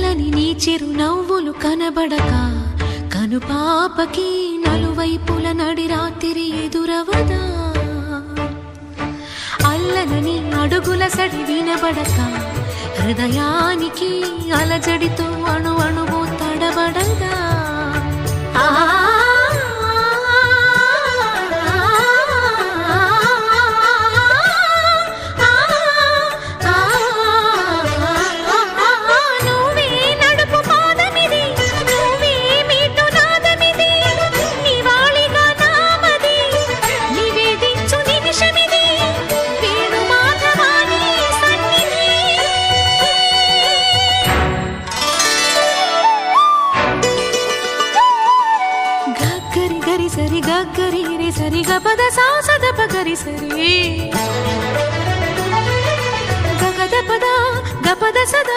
చల్లని నీ చిరునవ్వులు కనబడక కనుపాపకి నలువైపుల నడి రాత్రి ఎదురవదా అల్లనని అడుగుల సడి వినబడక హృదయానికి అలజడితో అణు అణువు తడబడదా గరి సరి గరి రి సరి గ పద సా సద ప గరి సరి గ గ ద పద సద